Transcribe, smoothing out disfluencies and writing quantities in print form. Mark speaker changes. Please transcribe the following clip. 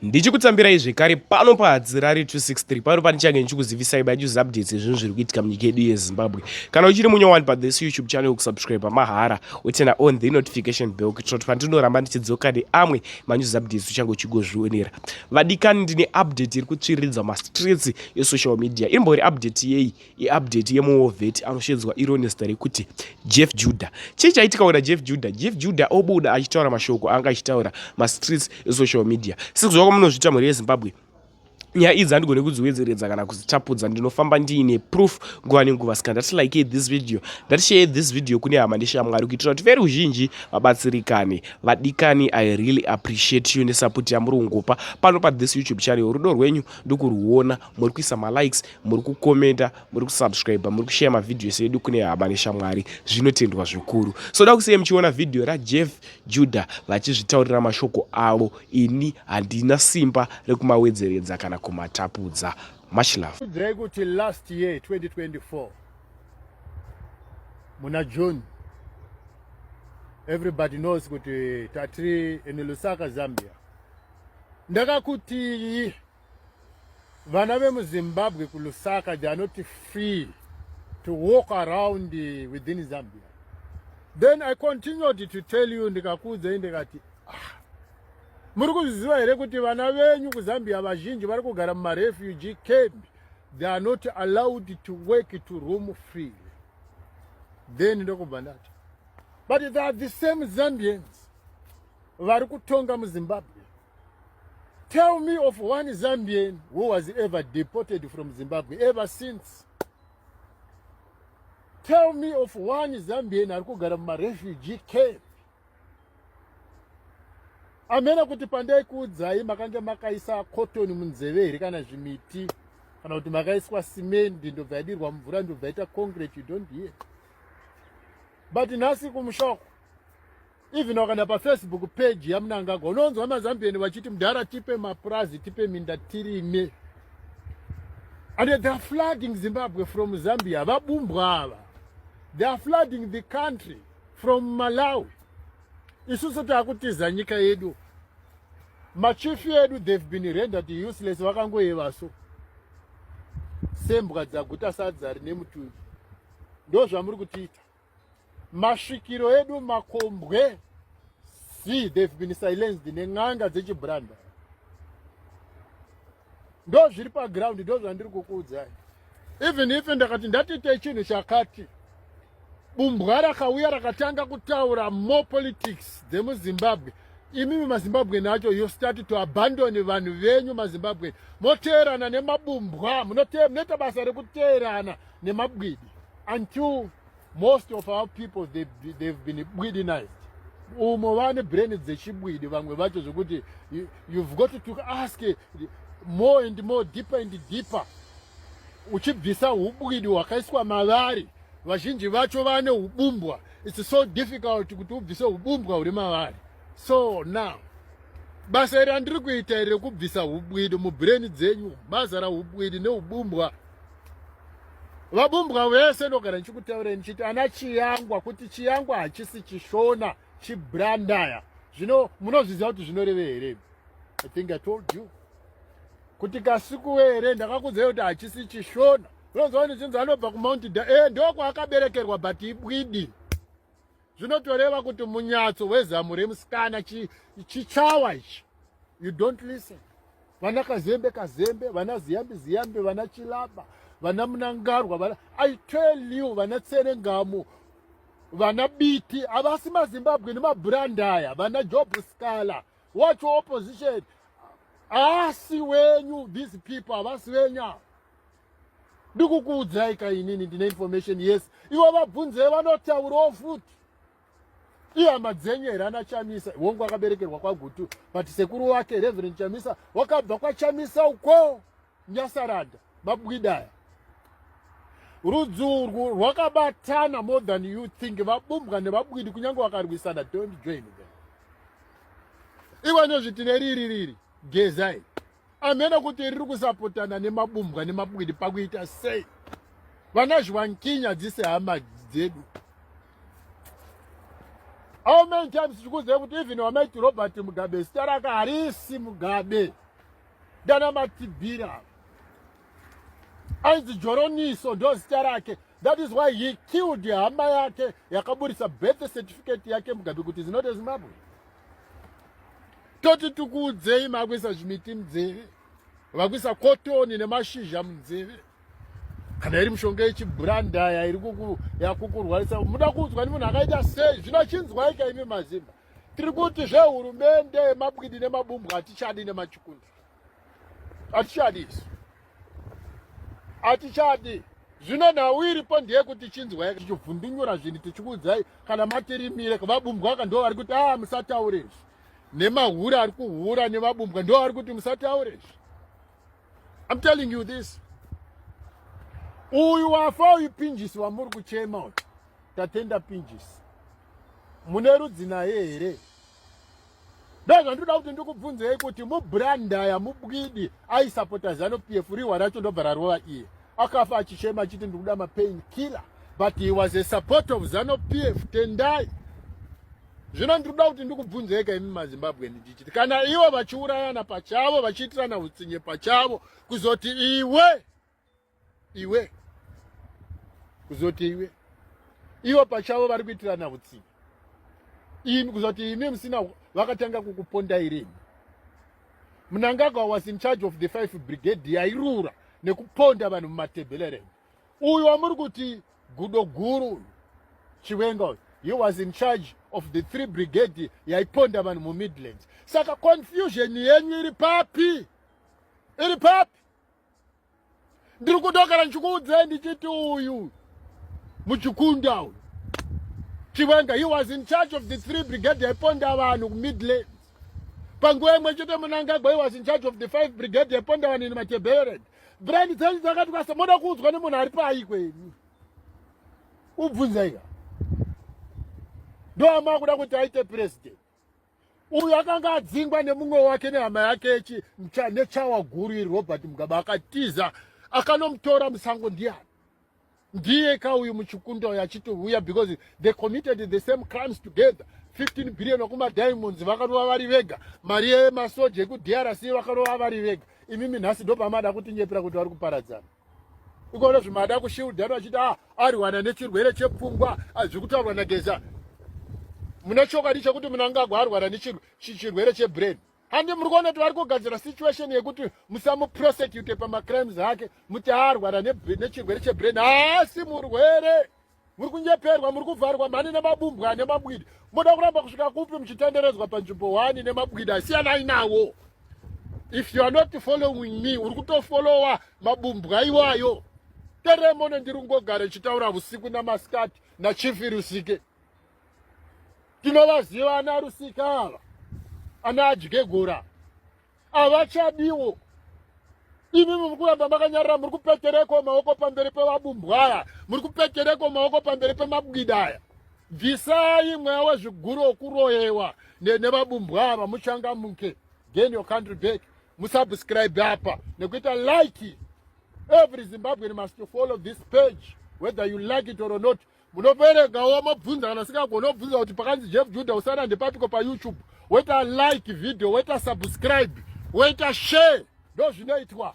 Speaker 1: Ndichikutsambirai zvekare pano pahadzirari 263 pano panichange ndichikuzivisai news updates ezvinhu zviri kuitika munyika yedu yeZimbabwe. Kana uchiri munyowani pathis YouTube channel kusubscribe mahara utena on the notification bell kuitira kuti pandinoramba ndichidzoka neamwe manews updates uchange uchigozvionera. Vadikani ndine update iri kutsviridza mastreets esocial media. Imbori update yei iupdate yemuhovheti anoshedzwa ironesta rekuti Jeff Judah. Chii chaitika kuna Jeff Judah? Jeff Judah obuda achitaura mashoko anga achitaura mastreets esocial media. Munozviita mhuri yeZimbabwe. Nyaya idzi handigoni kudziwedzeredza kana kuzitapudza, ndinofamba ndiine proof nguva nenguva. Saka ndati like this video, ndati share this video kune hama neshamwari kuitira kuti veruzhinji vabatsirikane. Vadikani, I really appreciate you nesupport yamuri kungopa pano pathis YouTube channel. Rudo rwenyu ndikuruona, muri kuisa malikes, muri kukomenta, muri kusubscribe, muri kushare mavideos edu kune hama neshamwari. Zvinotendwa zvikuru. So da kusiye mchiona video raJeff Judah vachizvitaurira mashoko avo, ini handina simba rekumawedzeredza kana kumatapudza. Much love.
Speaker 2: Kuti last year 2024 muna June, everybody knows kuti tatiri in Lusaka, Zambia. Ndakakuti vana vemuZimbabwe ku Lusaka, they are not free to walk around within Zambia. Then I continued to tell you, ndikakudza ndikati muri kuziva here kuti vana venyu kuZambia vazhinji vari kugara mumarefugee camp, they are not allowed to work to roam freely. Then ndokubva ndati, but they are the same Zambians vari kutonga muZimbabwe. Tell me of one Zambian who was ever deported from Zimbabwe ever since. Tell me of one Zambian ari kugara mumarefugee camp. Amena kuti pandai kuudzai makanga makaisa cotton munzeve here kana zvimiti, kana kuti makaiswa cement ndobva yadirwa mvura ndobva yaita concrete, you don't hear. But nhasi kumushoko, even wakanda paFacebook page yamunangagwa unonzwa maZambian vachiti mudhara tipe mapurazi, tipe minda tirime. And they are flooding Zimbabwe from Zambia. Vabumbwa ava, they are flooding the country from Malawi. Isusu takutiza nyika yedu, machifu yedu, they've been rendered useless. Vakangoyeva so sembwa dzaguta sadza rine mutuvi. Ndo zvamuri kutiita. Masvikiro edu makombwe, see, they've been silenced neng'anga dzechibranda. Ndo zviri paground, ndo zvandiri kukuudzai. Even if ndakati ndatite chinhu chakati, bumbwa rakauya rakatanga kutaura more politics dzemuZimbabwe, imimi maZimbabwe nacho you start to abandon vanhu venyu maZimbabwe, moteerana nemabumbwa, munoita basa rekuteerana nemabwidi until most of our people they've been bwidinized. Umo vane brain dzechibwidi vamwe vacho zvokuti you've got to ask more and more, deeper and deeper, uchibvisa ubwidi hwakaiswa mavari. Vazhinji vacho vane ubumbwa. It's so difficult kuti ubvise ubumbwa huri mavari. So now basa iri andiri kuita iri kubvisa ubwidi mubrain dzenyu, mazara ubwidi neubumbwa. Vabumbwa vese ndogara ndichikutaurira ndichiti ana chiyangwa, kuti chiyangwa hachisi chishona, chibrandaya. Zvino munozviziva kuti zvinoreve here? I think I told you kuti kasiku here ndakakudzai kuti hachisi chishona. Unonzwa ndichinzi anobva kuMount ndoko akaberekerwa but ibwidi. Zvinotoreva kuti munyatso wezamu remusikana chichawa ichi. You don't listen. Vana Kazembe Kazembe, vana Ziyambi Ziyambi, vana Chilaba, vana Mnangarwa, I tell you, vana Tserengamu, vana Biti, avasi maZimbabwe ni mabrandaya, vana Job Scala. Watch your opposition. Asi wenyu, these people, avasi wenya. Ndikukuudzai kainini ndine information, yes. Ivo vabvunze vanotaurawo futi. Ihama dzenyu here ana Chamisa, wongu akaberekerwa kwaGutu, but sekuru wake Reverend Chamisa wakabva kwaChamisa uko Nyasaranda, mabwidaya. Rudzi rwakabatana more than you think. Vabumbwa nevabwidi kunyange vakarwisana, don't join them. Iwe nezvitine riri gezai. Amena kuti riri kusapotana nemabumbwa nemabwidi pakuita sei. Vana Zhwankinya dzise hama dzedu. How many times tikuziva kuti even wamaiti Robert Mugabe, sitaraka harisi Mugabe. Dana matibira. Ainzi Joroniso ndo zita rake. That is why he killed hama yake yakaburisa birth certificate yake Mugabe kuti is not a Zimbabwe. Toti tukudzei makwisa zvimiti munzeve. Vakwisa kotoni nemashizha munzeve. Kana iri mishonga yechibranda iri yakukurwarisa. Muda kunzwa ni munhu akaita sei? Zvinochinzwa ika imi Mazimba. Tiri kuti zvehurumende mabwidi nemabumbu hatichadi nemachikundu. Hatichadi isu. Hatichadi. Zvino nawiripo ndiye kuti chinzwa tichivhundunyura zvinhu tichikuudzai kana matirimire vabumbwa aka ndo vari kuti musataure izvi. Nemahura ari kuhura nevabumbwa ndo vari kuti musataure izvi. I'm telling you this. Uyu wafa uyu Pinjisi wamuri kuchema uyu. Tatenda Pinjisi. Mune rudzi naye here. Ndozvo ndoda kuti ndikubvunzei kuti mubranda mubwidi aisapota ZANU-PF riwa racho ndobva rarova iye. Akafa achichema achiti ndikuda mapain killer, but he was a support of ZANU-PF. Tendai. Zvino ndikuda kuti ndikubvunzei imi maZimbabwe ndichiti kana ivo vachiurayana pachavo vachiitirana utsinye pachavo kuzoti iwe kuzoti ivo pachavo vari kuitirana utsinye kuzoti imi musina vakatanga kukuponda irini. Mnangagwa was in charge of the 5th brigade yairura nekuponda vanhu mumatebhelereni. Uyu wamuri kuti Gudo Guru Chiwenga, he was in charge of the 3 brigade yaiponda vanhu mumidlands. Saka confusion yenyu iri papi? Iri papi? Ndiri kudokera nchikuudzei ndichiti uyu muchikunda uyu Chiwenga, he was in charge of the 3 brigade yaiponda vanhu kumidlands. Panguva imwe chete Mnangagwa, he was in charge of the 5th brigade yaiponda vanhu mumatebhelereni. Brand dzenyu dzakati kwasa moda kuudzwa nemunhu ari pai kwenyu. Ubvunzaiga. Ndo amakuda kuti aite president. Uyu akanga adzingwa nemumwe wake nehama yake nechawa guru iri Robert Mugabe akatiza akanomutora musango ndiani. Ndiye ka uyu muchikunda yachiti uya because they committed the same crimes together. 15 billion okuma diamonds vakanova vari vega. Mari yemasoja ekuDRC vakanova vari vega. Imimi nhasi ndo pamada kuti nyepera kuti vari kuparadzana. Ikono zvimada kushildana vachiti ariwana nechirwere chepfungwa zvekutaurwa naGeza. Mune chokwadi chekuti Mnangagwa arwara nechirwere chebrain. Handi muri kuona kuti vari kugadzira situation yekuti musamuprosecute pamacrimes ake muti arwara nechirwere chebrain. Haasi murwere. Muri kunyeperwa, muri kuvharwa mhani nemabumbwa nemabwidi. Moda kuramba kusvika kupi muchitenderedzwa panzvimbo 1 nemabwidi asiyanai nawo. If you are not following me, uri kutofollowa mabumbwa iwayo. Teremone ndiri kungogara nchitaura usiku namasikati naChifi Rusike. Tinovaziva ana Rusike ava. Ana Adyegora. Avachadiwo. Imi muri kuramba makanyarara muri kupetereko maoko pamberi pevabumbwa aya. Muri kupetereko maoko pamberi pemabwidi aya. Bvisai mweya wezviguru okuroyewa nevabumbwa ava muchangamuke. Gain your country back. Musubscribe apa. Nekuita like. Every Zimbabwean must follow this page, whether you like it or not. Munoverengawo mabvunza kana sikagona kubvunza kuti pakanzi Jeff Judah usana ndepatiko pa YouTube. Weta like video, weta subscribe, weta share. Ndo zvinoitwa.